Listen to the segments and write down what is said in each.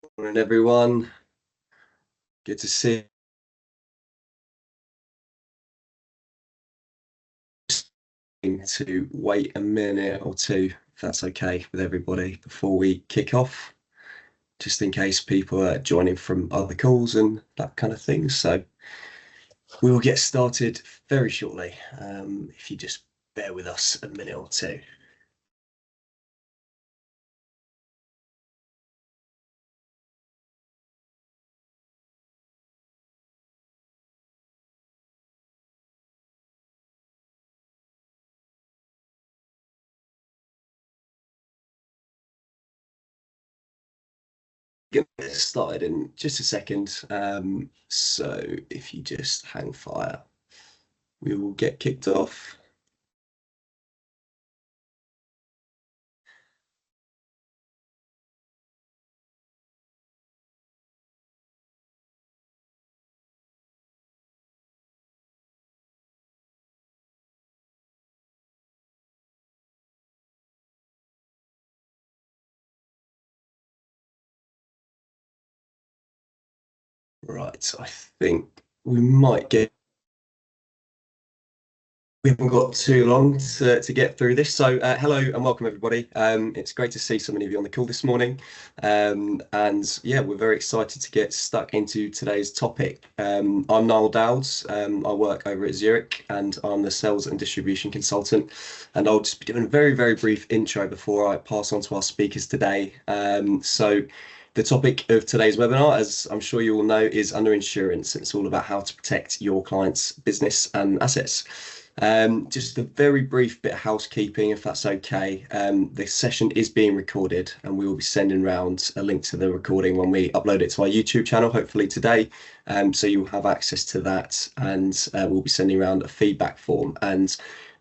Morning, everyone. Good to see you. To wait a minute or two, if that's okay with everybody, before we kick off, just in case people are joining from other calls and that kind of thing. So we will get started very shortly. If you just bear with us a minute or two. Get started in just a second. So if you just hang fire, we will get kicked off. Right, I think we might get We haven't got too long to get through this. So, hello and welcome, everybody. It's great to see so many of you on the call this morning. And yeah, we're very excited to get stuck into today's topic. I'm Niall Dowds. I work over at Zurich and I'm the sales and distribution consultant. And I'll just be doing a very, very brief intro before I pass on to our speakers today. So, the topic of today's webinar, as I'm sure you all know, is underinsurance. It's all about how to protect your client's business and assets. Just a very brief bit of housekeeping, if that's okay. This session is being recorded and we will be sending around a link to the recording when we upload it to our YouTube channel, hopefully today. So you'll have access to that, and we'll be sending around a feedback form. And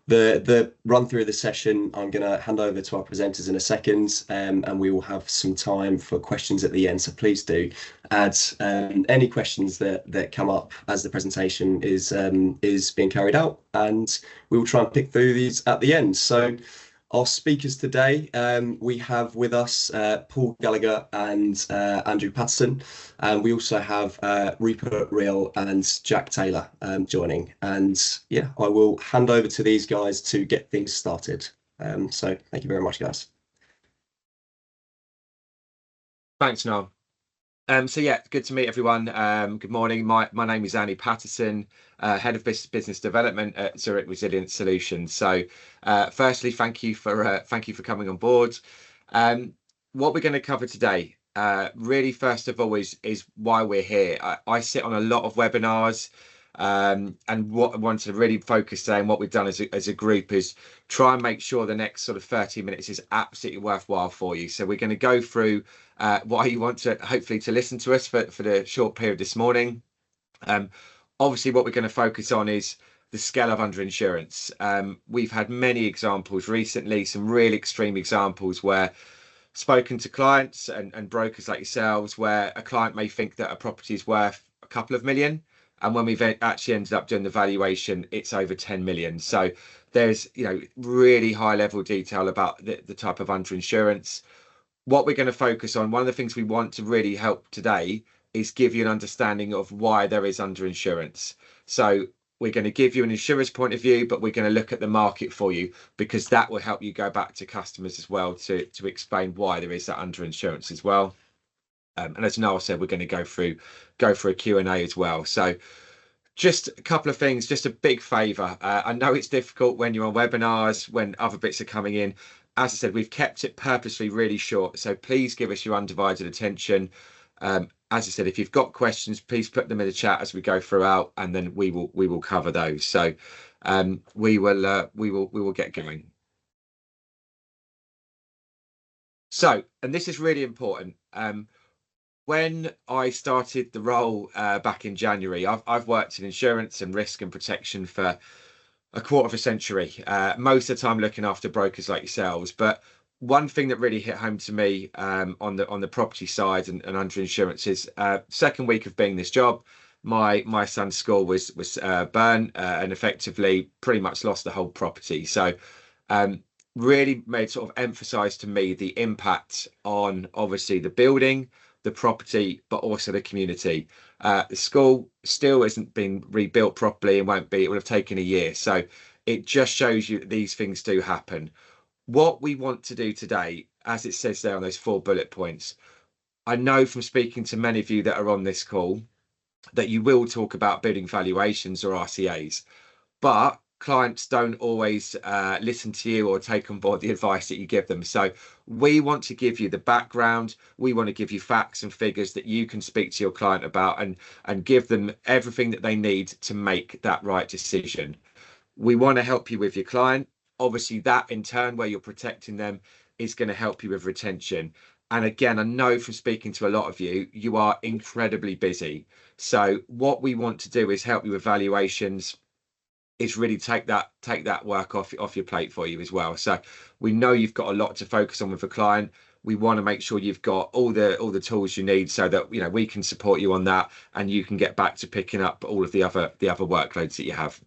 the run through of the session, I'm going to hand over to our presenters in a second, and we will have some time for questions at the end. So please do add any questions that come up as the presentation is being carried out, and we will try and pick through these at the end. So our speakers today, we have with us Paul Gallagher and Andrew Patterson, and we also have Rupert Real and Jack Taylor joining. And yeah, I will hand over to these guys to get things started. So thank you very much, guys. Thanks, Noel. So yeah, good to meet everyone. Good morning. My name is Andy Patterson, head of business development at Zurich Resilient Solutions. So, firstly, thank you for coming on board. What we're going to cover today, really, first of all, is why we're here. I sit on a lot of webinars. And what I want to really focus today and what we've done as a group is try and make sure the next sort of 30 minutes is absolutely worthwhile for you. So we're going to go through why you want to hopefully to listen to us for the short period this morning. Obviously, what we're going to focus on is the scale of underinsurance. We've had many examples recently, some really extreme examples where spoken to clients and brokers like yourselves, where a client may think that a property is worth a couple of million, and when we've actually ended up doing the valuation, it's over 10 million. So there's really high level detail about the type of underinsurance. What we're going to focus on, one of the things we want to really help today is give you an understanding of why there is underinsurance. So we're going to give you an insurer's point of view, but we're going to look at the market for you, because that will help you go back to customers as well to explain why there is that underinsurance as well. And as Noel said, we're going to go through a Q&A as well. So just a couple of things, just a big favour. I know it's difficult when you're on webinars, when other bits are coming in. As I said, we've kept it purposely really short, so please give us your undivided attention. As I said, if you've got questions, please put them in the chat as we go throughout, and then we will cover those. So we will get going. So, and this is really important. When I started the role back in January, I've worked in insurance and risk and protection for a quarter of a century, most of the time looking after brokers like yourselves. But one thing that really hit home to me on the property side and underinsurance is second week of being this job, my son's school was burnt and effectively pretty much lost the whole property. So really made sort of emphasize to me the impact on obviously the building, the property, but also the community. The school still isn't been rebuilt properly and won't be. It would have taken a year. So it just shows you that these things do happen. What we want to do today, as it says there on those 4 bullet points, I know from speaking to many of you that are on this call that you will talk about building valuations or RCAs, but clients don't always listen to you or take on board the advice that you give them. So we want to give you the background. We want to give you facts and figures that you can speak to your client about and give them everything that they need to make that right decision. We want to help you with your client. Obviously, that in turn, where you're protecting them, is going to help you with retention. And again, I know from speaking to a lot of you, you are incredibly busy. So what we want to do is help you with valuations, is really take that work off your plate for you as well. So we know you've got a lot to focus on with a client. We want to make sure you've got all the tools you need so that we can support you on that, and you can get back to picking up all of the other workloads that you have.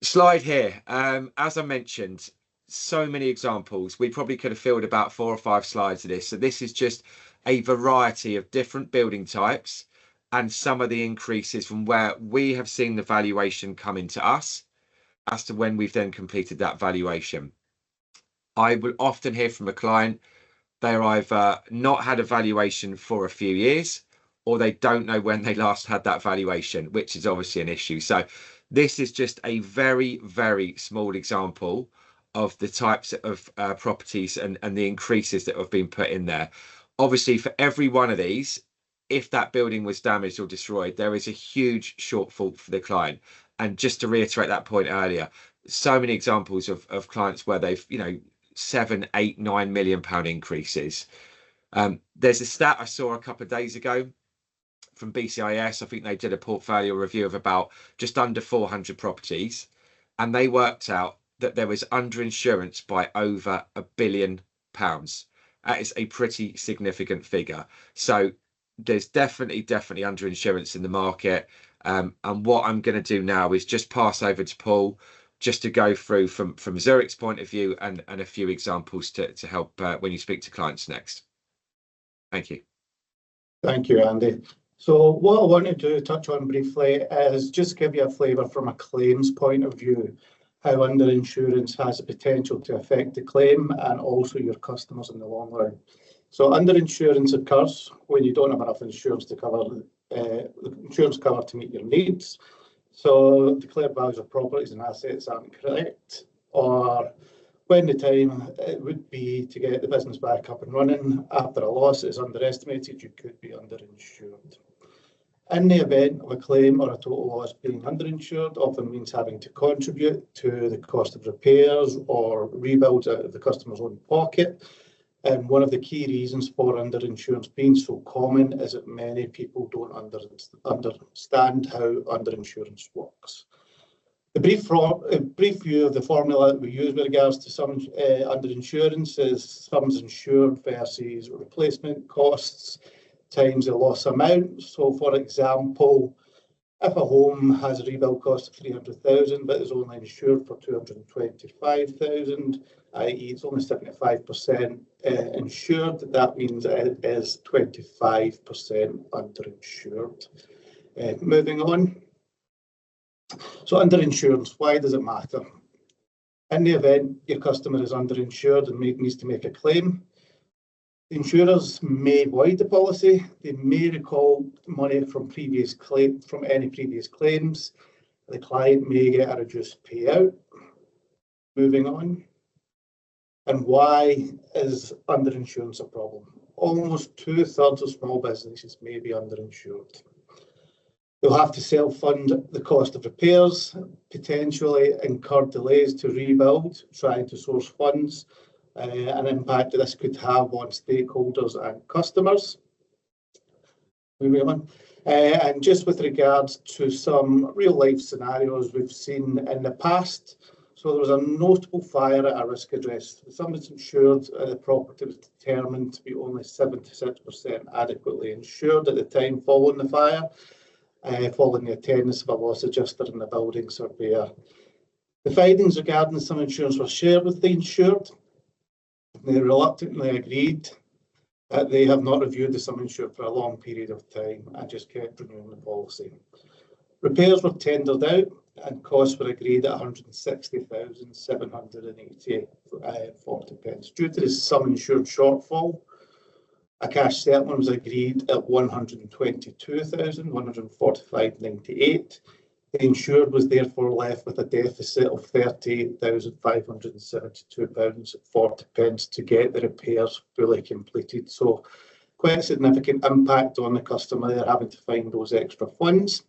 Slide here. As I mentioned, so many examples. We probably could have filled about 4 or 5 slides of this. So this is just a variety of different building types and some of the increases from where we have seen the valuation come into us as to when we've then completed that valuation. I will often hear from a client, they're either not had a valuation for a few years, or they don't know when they last had that valuation, which is obviously an issue. So this is just a very, very small example of the types of properties and the increases that have been put in there. Obviously, for every one of these, if that building was damaged or destroyed, there is a huge shortfall for the client. And just to reiterate that point earlier, so many examples of clients where they've, 7, 8, 9 million pound increases. There's a stat I saw a couple of days ago from BCIS. I think they did a portfolio review of about just under 400 properties, and they worked out that there was underinsurance by over £1 billion. That is a pretty significant figure. So there's definitely underinsurance in the market. And what I'm going to do now is just pass over to Paul, just to go through from Zurich's point of view and a few examples to help when you speak to clients next. Thank you. Thank you, Andy. So what I wanted to touch on briefly is just give you a flavour from a claims point of view, how underinsurance has the potential to affect the claim and also your customers in the long run. So underinsurance occurs when you don't have enough insurance to cover insurance cover to meet your needs. So declared values of properties and assets aren't correct, or when the time it would be to get the business back up and running after a loss is underestimated, you could be underinsured. In the event of a claim or a total loss, being underinsured often means having to contribute to the cost of repairs or rebuilds out of the customer's own pocket. And one of the key reasons for underinsurance being so common is that many people don't understand how underinsurance works. The brief view of the formula that we use with regards to underinsurance is sums insured versus replacement costs times the loss amount. So, for example, if a home has a rebuild cost of 300,000 but is only insured for 225,000, i.e. it's only 75% insured, that means it is 25% underinsured. Moving on. So underinsurance, why does it matter? In the event your customer is underinsured and needs to make a claim, the insurers may void the policy. They may recall money from any previous claims. The client may get a reduced payout. Moving on. And why is underinsurance a problem? Almost 2/3 of small businesses may be underinsured. They'll have to self-fund the cost of repairs, potentially incur delays to rebuild, trying to source funds, an impact that this could have on stakeholders and customers. Moving on. And just with regards to some real-life scenarios we've seen in the past, so there was a notable fire at a risk address. The sum is insured, the property was determined to be only 76% adequately insured at the time following the fire, following the attendance of a loss adjuster and the building surveyor. The findings regarding the sum insurance were shared with the insured. They reluctantly agreed that they have not reviewed the sum insured for a long period of time and just kept renewing the policy. Repairs were tendered out and costs were agreed at 160,780.40 pence. Due to the sum insured shortfall, a cash settlement was agreed at 122,145.98. The insured was therefore left with a deficit of £38,572.40 to get the repairs fully completed. So quite a significant impact on the customer. They're having to find those extra funds.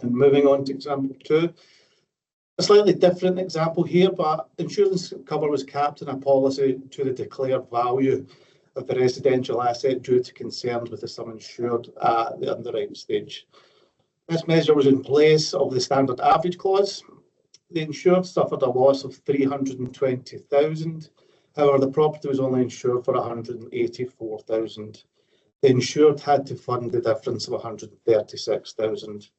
And moving on to example 2, a slightly different example here, but insurance cover was capped in a policy to the declared value of the residential asset due to concerns with the sum insured at the underwriting stage. This measure was in place of the standard average clause. The insured suffered a loss of £320,000. However, the property was only insured for £184,000. The insured had to fund the difference of £136,000.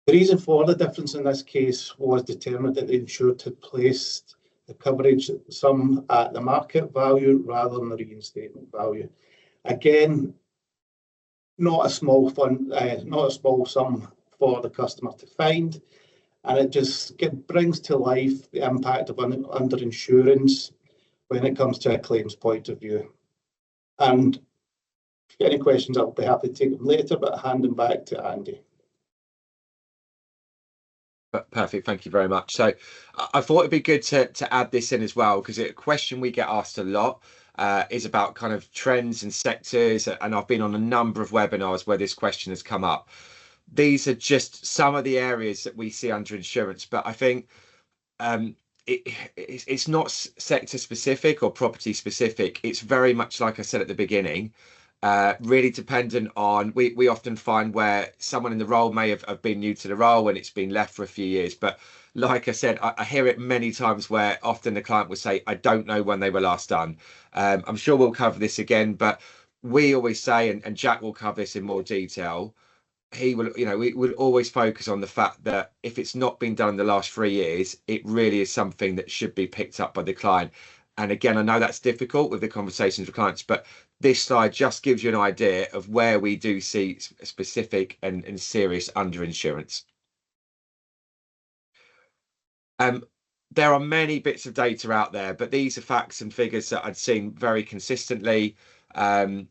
The reason for the difference in this case was determined that the insured had placed the coverage sum at the market value rather than the reinstatement value. Again, not a small sum for the customer to find, and it just brings to life the impact of underinsurance when it comes to a claims point of view. And if you have any questions, I'll be happy to take them later, but hand them back to Andy. Perfect, thank you very much. So I thought it'd be good to add this in as well, because a question we get asked a lot is about kind of trends and sectors, and I've been on a number of webinars where this question has come up. These are just some of the areas that we see under insurance, but I think it's not sector specific or property specific. It's very much, like I said at the beginning, really dependent on, we often find where someone in the role may have been new to the role and it's been left for a few years. But like I said, I hear it many times where often the client will say, I don't know when they were last done. I'm sure we'll cover this again, but we always say, and Jack will cover this in more detail, he will, we will always focus on the fact that if it's not been done in the last 3 years, it really is something that should be picked up by the client. And again, I know that's difficult with the conversations with clients, but this slide just gives you an idea of where we do see specific and serious underinsurance. There are many bits of data out there, but these are facts and figures that I'd seen very consistently. And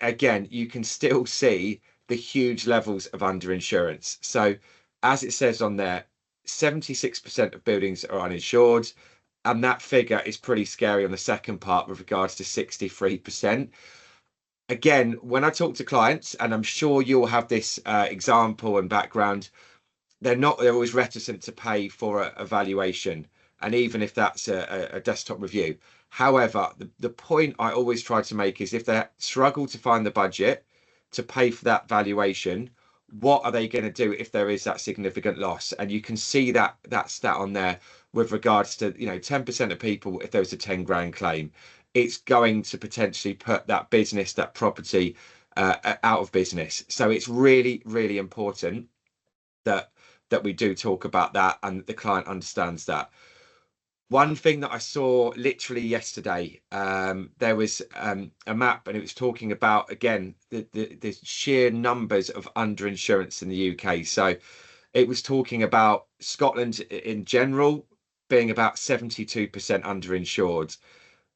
again, you can still see the huge levels of underinsurance. So as it says on there, 76% of buildings are uninsured. And that figure is pretty scary on the second part with regards to 63%. Again, when I talk to clients, and I'm sure you'll have this example and background, they're always reticent to pay for a valuation. And even if that's a desktop review. However, the point I always try to make is if they struggle to find the budget to pay for that valuation, what are they going to do if there is that significant loss? And you can see that stat on there with regards to 10% of people, if there was a 10 grand claim, it's going to potentially put that business, that property out of business. So it's really, really important that we do talk about that and the client understands that. One thing that I saw literally yesterday, there was a map and it was talking about, again, the sheer numbers of underinsurance in the UK. So it was talking about Scotland in general being about 72% underinsured.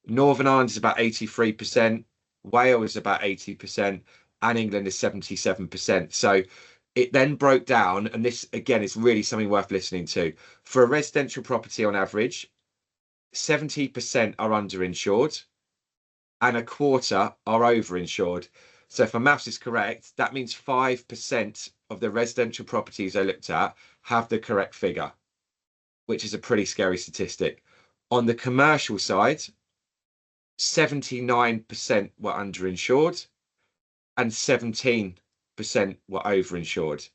Northern Ireland is about 83%, Wales is about 80%, and England is 77%. So it then broke down, and this again is really something worth listening to. For a residential property on average, 70% are underinsured and a quarter are overinsured. So if my maths is correct, that means 5% of the residential properties I looked at have the correct figure, which is a pretty scary statistic. On the commercial side, 79% were underinsured and 17% were overinsured.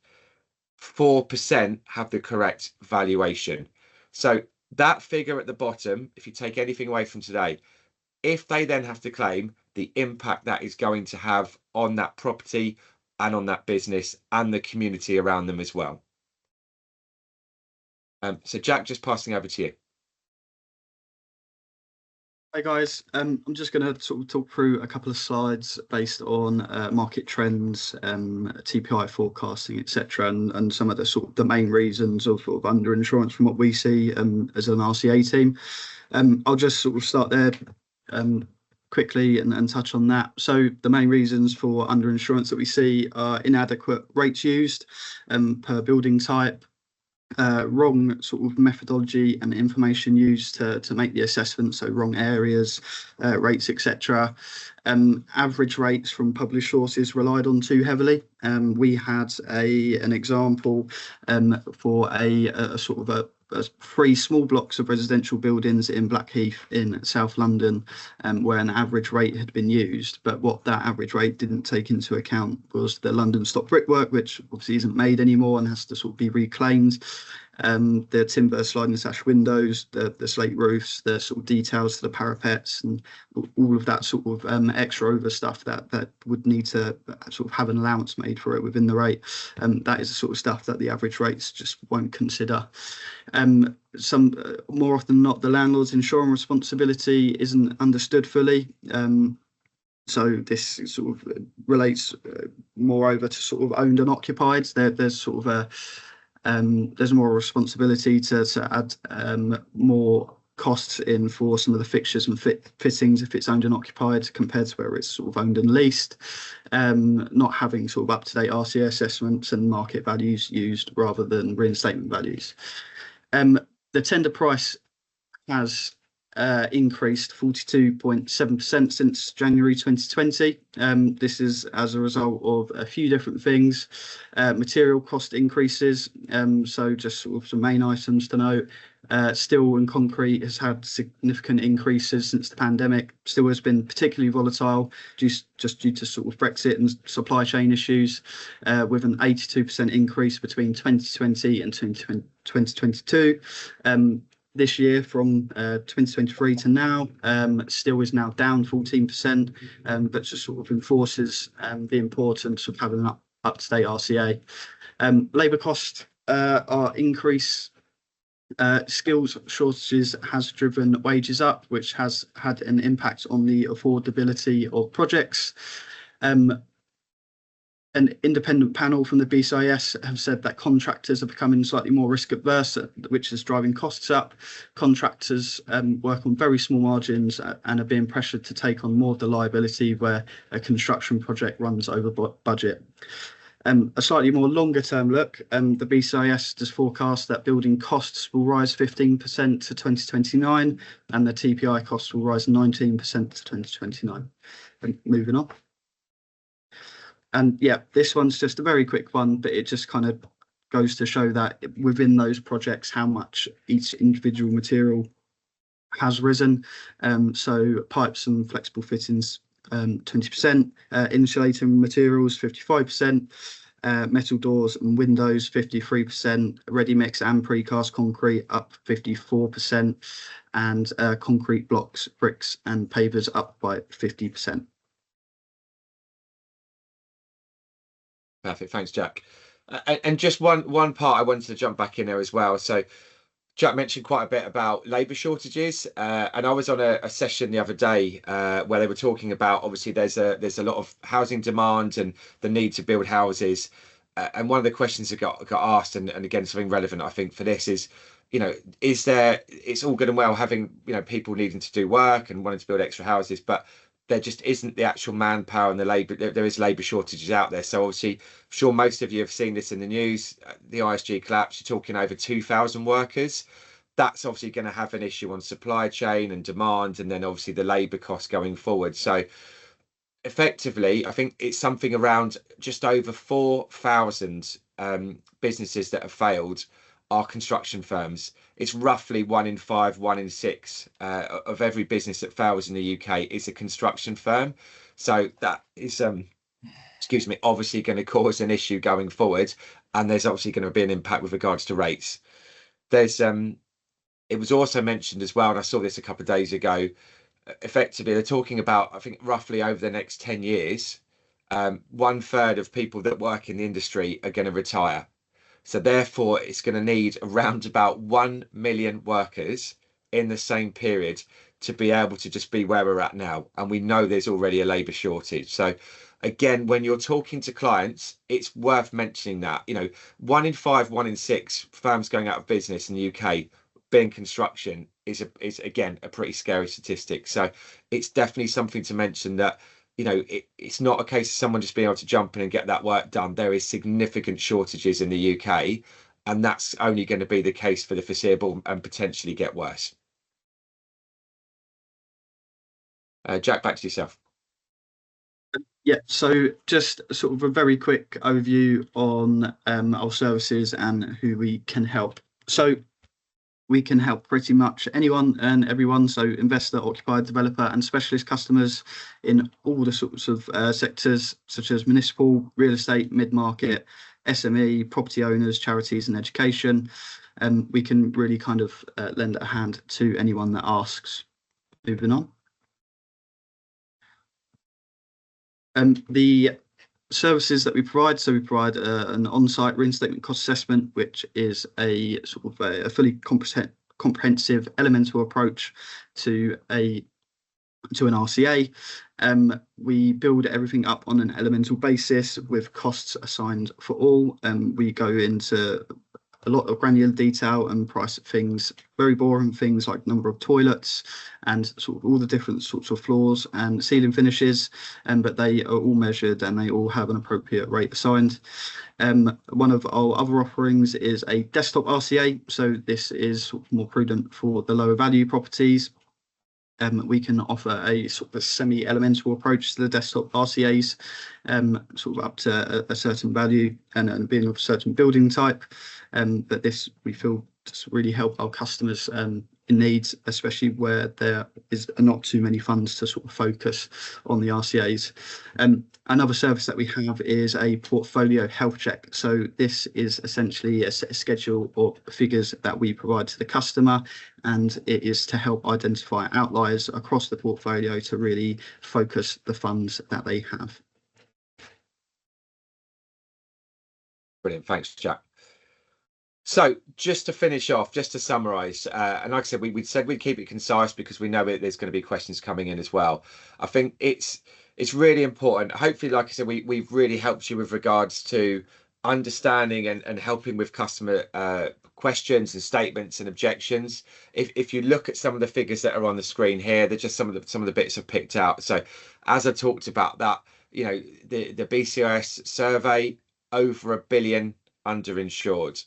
4% have the correct valuation. So that figure at the bottom, if you take anything away from today, if they then have to claim, the impact that is going to have on that property and on that business and the community around them as well. So Jack, just passing over to you. Hey guys, I'm just going to sort of talk through a couple of slides based on market trends, TPI forecasting, etc., and some of the sort of the main reasons of underinsurance from what we see as an RCA team. I'll just sort of start there quickly and touch on that. So the main reasons for underinsurance that we see are inadequate rates used per building type. Wrong sort of methodology and information used to make the assessment, so wrong areas, rates, etc. Average rates from published sources relied on too heavily. We had an example for a sort of a 3 small blocks of residential buildings in Blackheath in South London, where an average rate had been used. But what that average rate didn't take into account was the London stop brickwork, which obviously isn't made anymore and has to sort of be reclaimed. The timber sliding sash windows, the slate roofs, the sort of details to the parapets, and all of that sort of extra over stuff that would need to sort of have an allowance made for it within the rate. That is the sort of stuff that the average rates just won't consider. Some more often than not, the landlord's insurance responsibility isn't understood fully. So this sort of relates moreover to sort of owned and occupied. There's sort of there's more responsibility to add more costs in for some of the fixtures and fittings if it's owned and occupied compared to where it's sort of owned and leased. Not having sort of up-to-date RCA assessments and market values used rather than reinstatement values. The tender price has increased 42.7% since January 2020. This is as a result of a few different things. Material cost increases, so just sort of some main items to note. Steel and concrete has had significant increases since the pandemic. Steel has been particularly volatile just due to sort of Brexit and supply chain issues, with an 82% increase between 2020 and 2022. This year, from 2023 to now, steel is now down 14%, but just sort of enforces the importance of having an up-to-date RCA. Labour costs are increased. Skills shortages has driven wages up, which has had an impact on the affordability of projects. An independent panel from the BCIS have said that contractors are becoming slightly more risk adverse, which is driving costs up. Contractors work on very small margins and are being pressured to take on more of the liability where a construction project runs over budget. A slightly more longer term look, the BCIS does forecast that building costs will rise 15% to 2029 and the TPI costs will rise 19% to 2029. Moving on. And yeah, this one's just a very quick one, but it just kind of goes to show that within those projects, how much each individual material has risen. So pipes and flexible fittings, 20%, insulating materials, 55%, metal doors and windows, 53%, ready mix and precast concrete up 54%, and concrete blocks, bricks and pavers up by 50%. Perfect. Thanks, Jack. And just one part I wanted to jump back in there as well. So Jack mentioned quite a bit about labour shortages, and I was on a session the other day where they were talking about, obviously there's a lot of housing demand and the need to build houses, and one of the questions that got asked, and again something relevant I think for this is, it's all good and well having people needing to do work and wanting to build extra houses, but there just isn't the actual manpower and the labour. There is labour shortages out there. So obviously, I'm sure most of you have seen this in the news. The ISG collapse, you're talking over 2,000 workers. That's obviously going to have an issue on supply chain and demand, and then obviously the labour costs going forward. So effectively, I think it's something around just over 4,000 businesses that have failed are construction firms. It's roughly 1 in 5, 1 in 6 of every business that fails in the UK is a construction firm. So that is, obviously going to cause an issue going forward. And there's obviously going to be an impact with regards to rates. There's, it was also mentioned as well, and I saw this a couple of days ago, effectively they're talking about, I think roughly over the next 10 years, 1/3 of people that work in the industry are going to retire. So therefore, it's going to need around about 1 million workers in the same period to be able to just be where we're at now. And we know there's already a labour shortage. So again, when you're talking to clients, it's worth mentioning that, 1 in 5, 1 in 6 firms going out of business in the UK being construction is again a pretty scary statistic. So it's definitely something to mention that, it's not a case of someone just being able to jump in and get that work done. There is significant shortages in the UK, and that's only going to be the case for the foreseeable and potentially get worse. Jack, back to yourself. Yeah, so just sort of a very quick overview on our services and who we can help. So we can help pretty much anyone and everyone, so investor, occupier, developer and specialist customers in all the sorts of sectors such as municipal, real estate, mid-market, SME, property owners, charities and education. We can really kind of lend a hand to anyone that asks. Moving on. The services that we provide, so we provide an on-site reinstatement cost assessment, which is a sort of a fully comprehensive elemental approach to an RCA. We build everything up on an elemental basis with costs assigned for all. We go into a lot of granular detail and price things, very boring things like number of toilets and sort of all the different sorts of floors and ceiling finishes, but they are all measured and they all have an appropriate rate assigned. One of our other offerings is a desktop RCA, so this is sort of more prudent for the lower value properties. We can offer a sort of semi-elemental approach to the desktop RCAs, sort of up to a certain value and being of a certain building type. But this we feel just really help our customers in needs, especially where there is not too many funds to sort of focus on the RCAs. Another service that we have is a portfolio health check. So this is essentially a schedule of figures that we provide to the customer, and it is to help identify outliers across the portfolio to really focus the funds that they have. Brilliant, thanks, Jack. So just to finish off, just to summarise, and like I said, we said we'd keep it concise because we know there's going to be questions coming in as well. I think it's really important. Hopefully, like I said, we've really helped you with regards to understanding and helping with customer questions and statements and objections. If you look at some of the figures that are on the screen here, they're just some of the bits I've picked out. So as I talked about that, the BCIS survey, over 1 billion underinsured.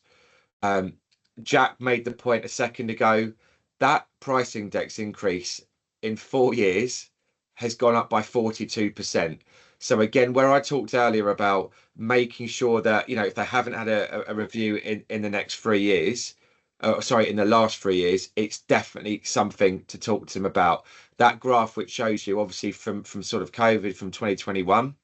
Jack made the point a second ago that price index increase in 4 years has gone up by 42%. So again, where I talked earlier about making sure that, if they haven't had a review in the next 3 years, in the last 3 years, it's definitely something to talk to them about. That graph, which shows you obviously from sort of COVID from 2021,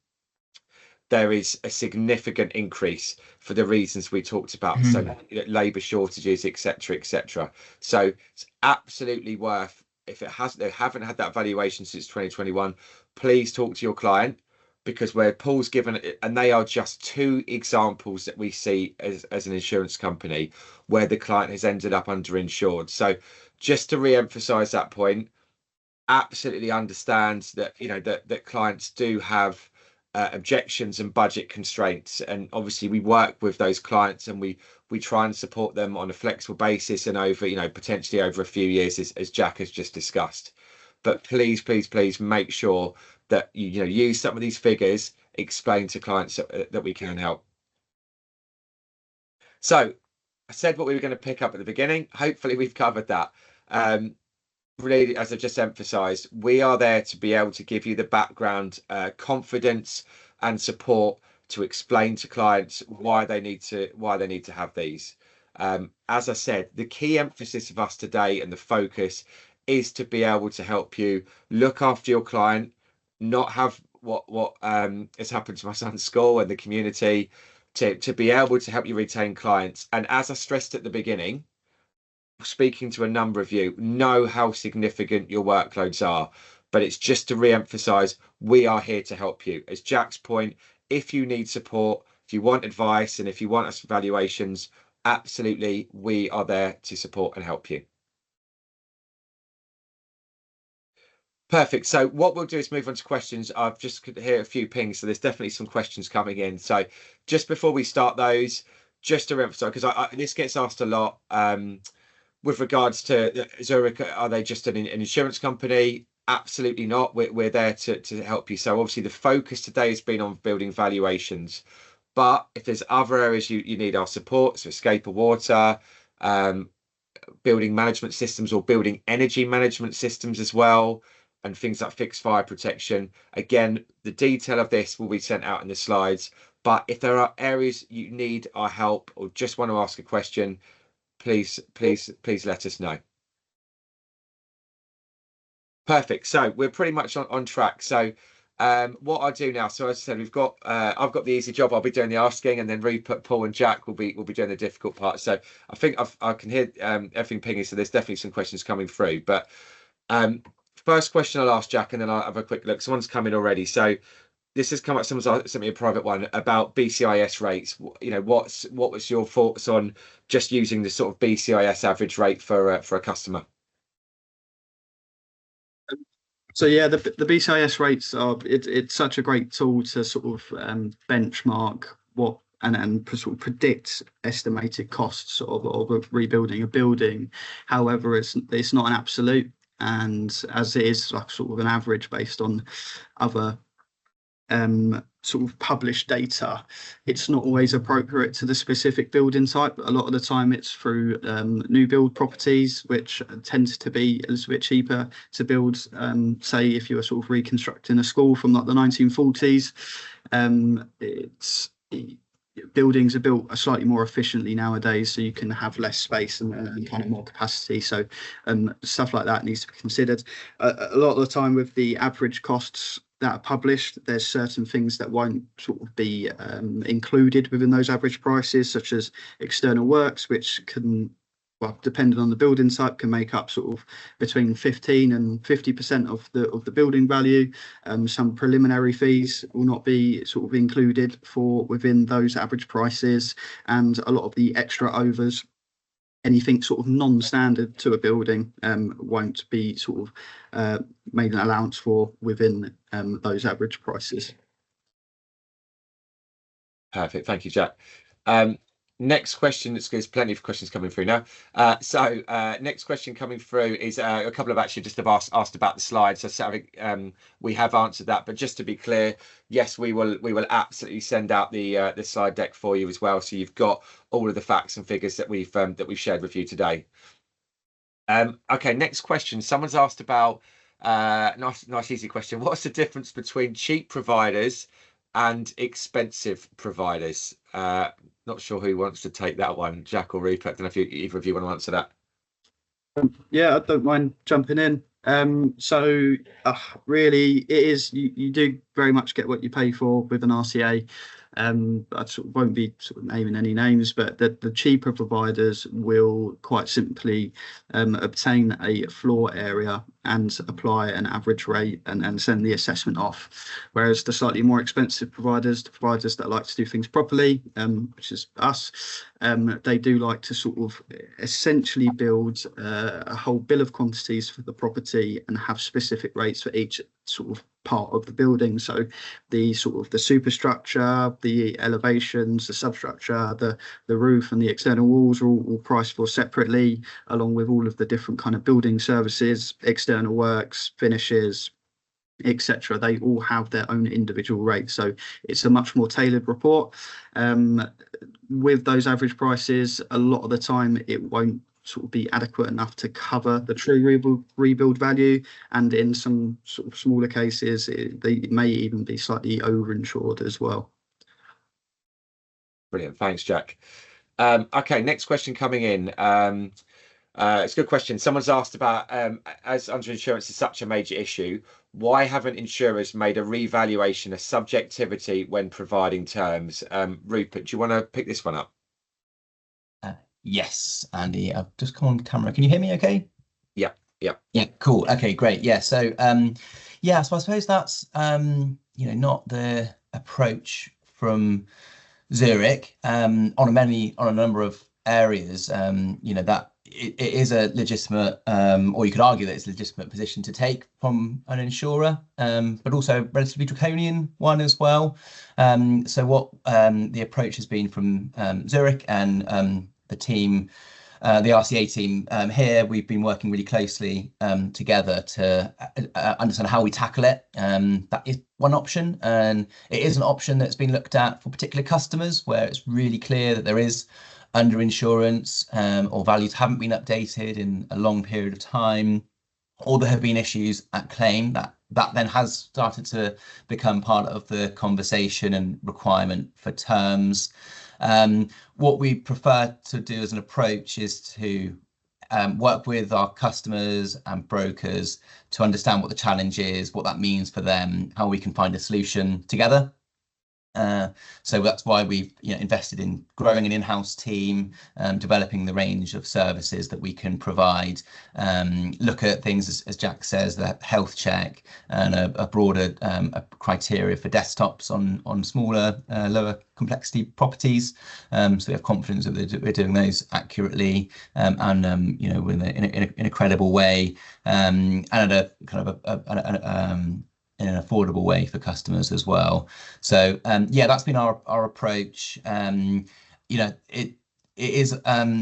there is a significant increase for the reasons we talked about. So labour shortages, etc. So it's absolutely worth, if they haven't had that valuation since 2021, please talk to your client, because where Paul's given it, and they are just 2 examples that we see as an insurance company where the client has ended up underinsured. So just to re-emphasize that point, absolutely understand that that clients do have objections and budget constraints, and obviously we work with those clients and we try and support them on a flexible basis and over potentially over a few years, as Jack has just discussed. But please make sure that you use some of these figures, explain to clients that we can help. So I said what we were going to pick up at the beginning. Hopefully we've covered that. Really, as I just emphasized, we are there to be able to give you the background, confidence and support to explain to clients why they need to have these. As I said, the key emphasis of us today and the focus is to be able to help you look after your client, not have what has happened to my son's school and the community, to be able to help you retain clients. And as I stressed at the beginning, speaking to a number of you, know how significant your workloads are, but it's just to re-emphasize, we are here to help you. As Jack's point, if you need support, if you want advice, and if you want us valuations, absolutely, we are there to support and help you. Perfect. So what we'll do is move on to questions. I've just could hear a few pings, so there's definitely some questions coming in. So just before we start those, just to emphasize, because this gets asked a lot, with regards to Zurich, are they just an insurance company? Absolutely not. We're there to help you. So obviously the focus today has been on building valuations, but if there's other areas you need our support, so escape of water, building management systems or building energy management systems as well, and things like fixed fire protection. Again, the detail of this will be sent out in the slides. But if there are areas you need our help or just want to ask a question, please let us know. Perfect. So we're pretty much on track. So what I do now, so as I said, I've got the easy job. I'll be doing the asking, and then Rupert, Paul, and Jack will be doing the difficult part. So I think I can hear everything pinging. So there's definitely some questions coming through. But first question I'll ask Jack, and then I'll have a quick look. Someone's come in already. So this has come up. Someone's sent me a private one about BCIS rates. You know, what was your thoughts on just using the sort of BCIS average rate for a customer? So yeah, the BCIS rates it's such a great tool to sort of benchmark what and sort of predict estimated costs of rebuilding a building. However, it's not an absolute, and as it is like sort of an average based on other sort of published data, it's not always appropriate to the specific building type. A lot of the time it's through new build properties, which tends to be a little bit cheaper to build. Say if you were sort of reconstructing a school from like the 1940s, buildings are built slightly more efficiently nowadays, so you can have less space and kind of more capacity. So stuff like that needs to be considered. A lot of the time with the average costs that are published, there's certain things that won't sort of be included within those average prices, such as external works, which can, well, depending on the building type, can make up sort of between 15 and 50% of the building value. Some preliminary fees will not be sort of included within those average prices, and a lot of the extra overs, anything sort of non-standard to a building, won't be sort of made an allowance for within those average prices. Perfect. Thank you, Jack. Next question. There's plenty of questions coming through now. Next question coming through is a couple of actually just have asked about the slides. So we have answered that, but just to be clear, yes, we will absolutely send out the slide deck for you as well. So you've got all of the facts and figures that we've shared with you today. Okay, next question. Someone's asked about nice easy question. What's the difference between cheap providers and expensive providers? Not sure who wants to take that one, Jack or Rupert. I don't know if either of you want to answer that. Yeah, I don't mind jumping in. So really, it is you do very much get what you pay for with an RCA. I sort of won't be sort of naming any names, but the cheaper providers will quite simply obtain a floor area and apply an average rate and send the assessment off. Whereas the slightly more expensive providers, the providers that like to do things properly, which is us, they do like to sort of essentially build a whole bill of quantities for the property and have specific rates for each sort of part of the building. So the sort of the superstructure, the elevations, the substructure, the roof and the external walls are all priced for separately, along with all of the different kind of building services, external works, finishes, etc. They all have their own individual rates, so it's a much more tailored report. With those average prices, a lot of the time it won't sort of be adequate enough to cover the true rebuild value, and in some sort of smaller cases they may even be slightly overinsured as well. Brilliant, thanks, Jack. Okay, next question coming in. It's a good question. Someone's asked about, as underinsurance is such a major issue, why haven't insurers made a revaluation of subjectivity when providing terms? Rupert, do you want to pick this one up? Yes, Andy, I've just come on camera. Can you hear me okay? Yeah. Yeah, cool. Okay, great. Yeah, so I suppose that's not the approach from Zurich on a number of areas. That it is a legitimate, or you could argue that it's a legitimate position to take from an insurer, but also a relatively draconian one as well. So what the approach has been from Zurich and the team, the RCA team here, we've been working really closely together to understand how we tackle it. That is one option, and it is an option that's been looked at for particular customers where it's really clear that there is underinsurance, or values haven't been updated in a long period of time, or there have been issues at claim. That then has started to become part of the conversation and requirement for terms. What we prefer to do as an approach is to work with our customers and brokers to understand what the challenge is, what that means for them, how we can find a solution together. So that's why we've invested in growing an in-house team, developing the range of services that we can provide, look at things as Jack says, the health check and a broader criteria for desktops on smaller, lower complexity properties. So we have confidence that we're doing those accurately, and in a credible way, and at a kind of in an affordable way for customers as well. So that's been our approach. It is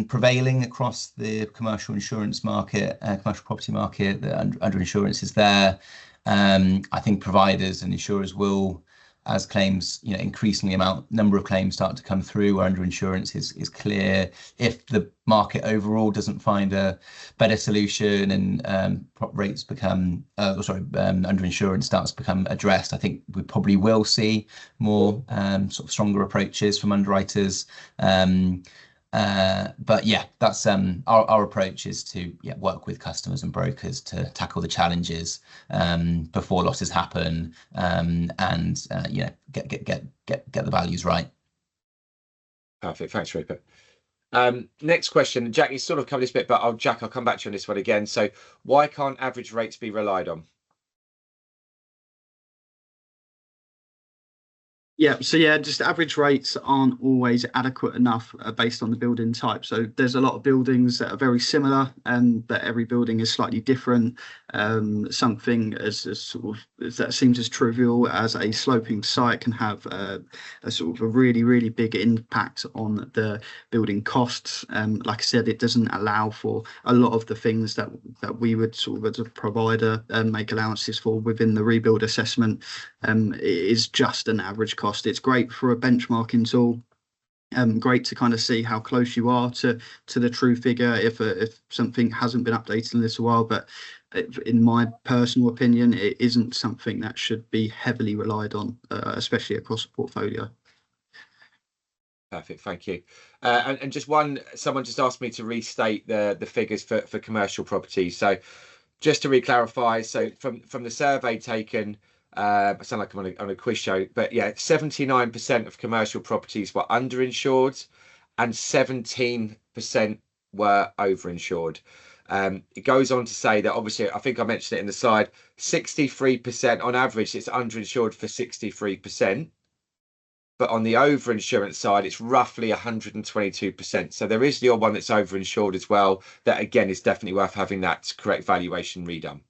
prevailing across the commercial insurance market, commercial property market. The underinsurance is there. I think providers and insurers will, as claims, increasingly number of claims start to come through where underinsurance is clear. If the market overall doesn't find a better solution and rates become, underinsurance starts to become addressed, I think we probably will see more sort of stronger approaches from underwriters. But that's our approach is to work with customers and brokers to tackle the challenges before losses happen, and get the values right. Perfect. Thanks, Rupert. Next question, Jack, you sort of covered this bit, but I'll come back to you on this one again. So why can't average rates be relied on? Just average rates aren't always adequate enough based on the building type. So there's a lot of buildings that are very similar, but every building is slightly different. Something as sort of that seems as trivial as a sloping site can have a sort of a really, really big impact on the building costs. Like I said, it doesn't allow for a lot of the things that we would sort of as a provider make allowances for within the rebuild assessment. It is just an average cost. It's great for a benchmarking tool. Great to kind of see how close you are to the true figure if something hasn't been updated in a little while. But in my personal opinion, it isn't something that should be heavily relied on, especially across a portfolio. Perfect, thank you. And someone just asked me to restate the figures for commercial properties. So just to re-clarify, so from the survey taken, I sound like I'm on a quiz show, but 79% of commercial properties were underinsured and 17% were overinsured. It goes on to say that, obviously, I think I mentioned it in the slide, 63% on average, it's underinsured for 63%. But on the overinsurance side, it's roughly 122%. So there is the odd one that's overinsured as well. That, again, is definitely worth having that correct valuation redone.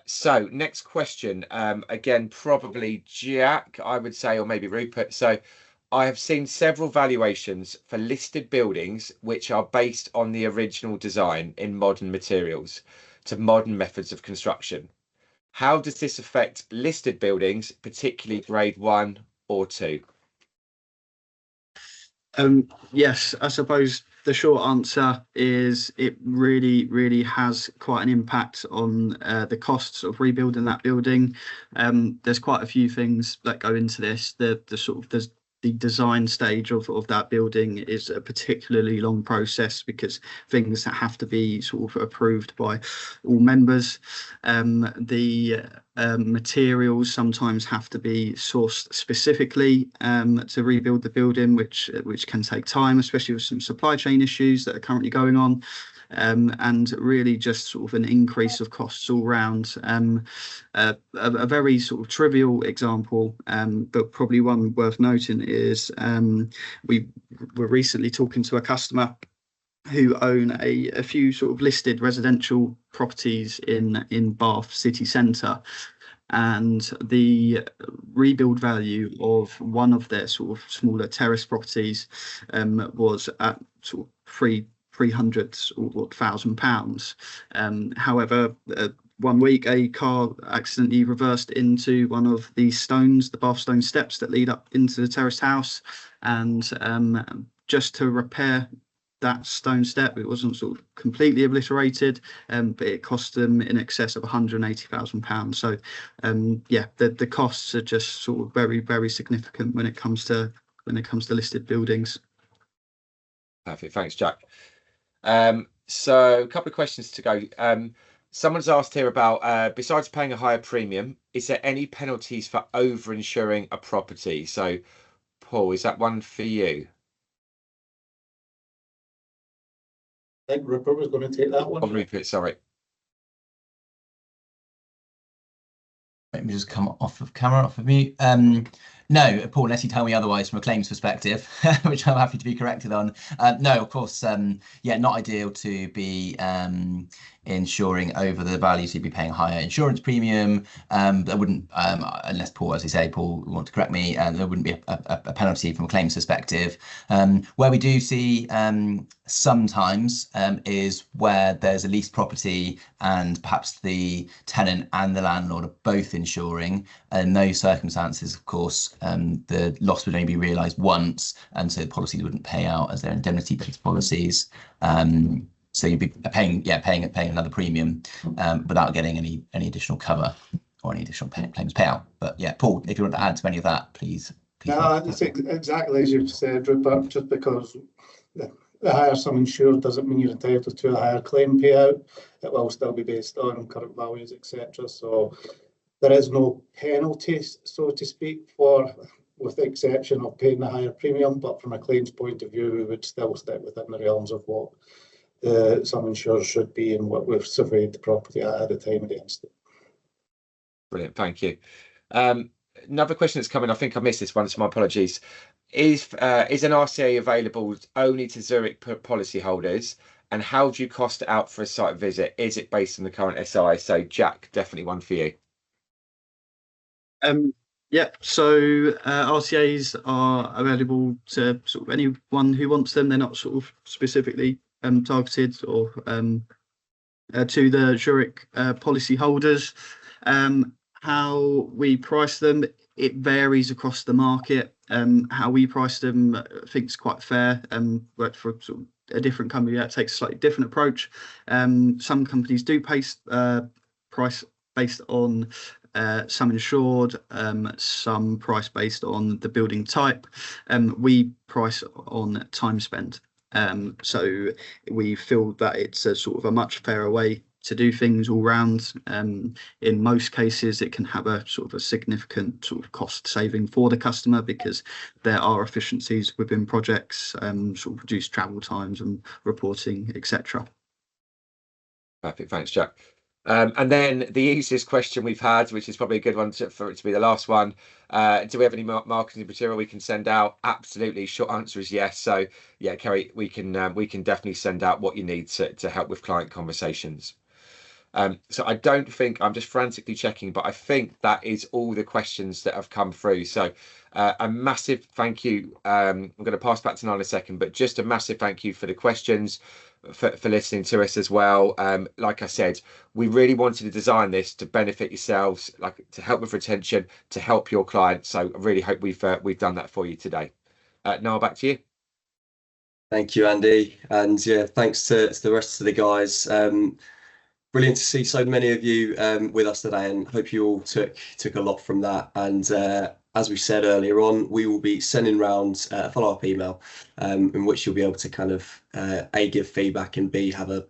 So next question, again, probably Jack, I would say, or maybe Rupert. So I have seen several valuations for listed buildings which are based on the original design in modern materials to modern methods of construction. How does this affect listed buildings, particularly grade 1 or 2? Yes, I suppose the short answer is it really, really has quite an impact on the costs of rebuilding that building. There's quite a few things that go into this. The design stage of that building is a particularly long process because things that have to be sort of approved by all members. The materials sometimes have to be sourced specifically to rebuild the building, which can take time, especially with some supply chain issues that are currently going on. And really just sort of an increase of costs all round. A very sort of trivial example, but probably one worth noting is we were recently talking to a customer who own a few sort of listed residential properties in Bath city centre, and the rebuild value of one of their sort of smaller terrace properties was at sort of £300,000. However, 1 week a car accidentally reversed into one of the Bath stone steps that lead up into the terraced house, and just to repair that stone step, it wasn't sort of completely obliterated, but it cost them in excess of £180,000. So yeah, the costs are just sort of very, very significant when it comes to listed buildings. Perfect, thanks, Jack. So a couple of questions to go. Someone's asked here about, besides paying a higher premium, is there any penalties for over-insuring a property? So, Paul, is that one for you? I think Rupert was going to take that one. Oh, Rupert, sorry. Let me just come off of camera, off of mute. No, Paul, unless you tell me otherwise from a claims perspective, which I'm happy to be corrected on. No, of course, yeah, not ideal to be insuring over the value, so you'd be paying a higher insurance premium. There wouldn't, unless Paul, as you say, Paul, would want to correct me, there wouldn't be a penalty from a claims perspective. Where we do see sometimes is where there's a leased property and perhaps the tenant and the landlord are both insuring. In those circumstances, of course, the loss would only be realised once, and so the policies wouldn't pay out as their indemnity-based policies. So you'd be paying another premium without getting any additional cover or any additional claims payout. But yeah, Paul, if you want to add to any of that, please. No, it's exactly as you've said, Rupert. Just because the higher sum insured doesn't mean you're entitled to a higher claim payout. It will still be based on current values, etc. So there is no penalty, so to speak, with the exception of paying the higher premium. But from a claims point of view, we would still stick within the realms of what the sum insured should be and what we've surveyed the property at the time against it. Brilliant, thank you. Another question that's coming, I think I missed this one, so my apologies. Is an RCA available only to Zurich policyholders? And how do you cost it out for a site visit? Is it based on the current SI? So Jack, definitely one for you. Yeah, so RCAs are available to sort of anyone who wants them. They're not sort of specifically targeted or to the Zurich policyholders. How we price them, it varies across the market. How we price them, I think, is quite fair. Worked for sort of a different company that takes a slightly different approach. Some companies do price based on some insured, some price based on the building type. We price on time spent. So we feel that it's a sort of a much fairer way to do things all round. In most cases, it can have a sort of a significant sort of cost saving for the customer because there are efficiencies within projects, sort of reduced travel times and reporting, etc. Perfect, thanks, Jack. And then the easiest question we've had, which is probably a good one for it to be the last one. Do we have any marketing material we can send out? Absolutely. Short answer is yes. So yeah, Kerry, we can definitely send out what you need to help with client conversations. So I don't think, I'm just frantically checking, but I think that is all the questions that have come through. So a massive thank you. I'm going to pass back to Niall in a second, but just a massive thank you for the questions, for listening to us as well. Like I said, we really wanted to design this to benefit yourselves, like to help with retention, to help your clients. So I really hope we've done that for you today. Niall, back to you. Thank you, Andy, and yeah, thanks to the rest of the guys. Brilliant to see so many of you with us today, and hope you all took a lot from that. And as we said earlier on, we will be sending round a follow-up email in which you'll be able to kind of A, give feedback, and B, have a,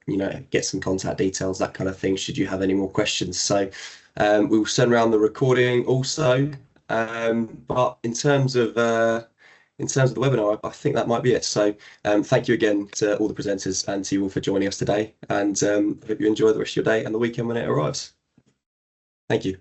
get some contact details, that kind of thing, should you have any more questions. So we will send around the recording also. But in terms of the webinar, I think that might be it. So thank you again to all the presenters and to you all for joining us today, and hope you enjoy the rest of your day and the weekend when it arrives. Thank you.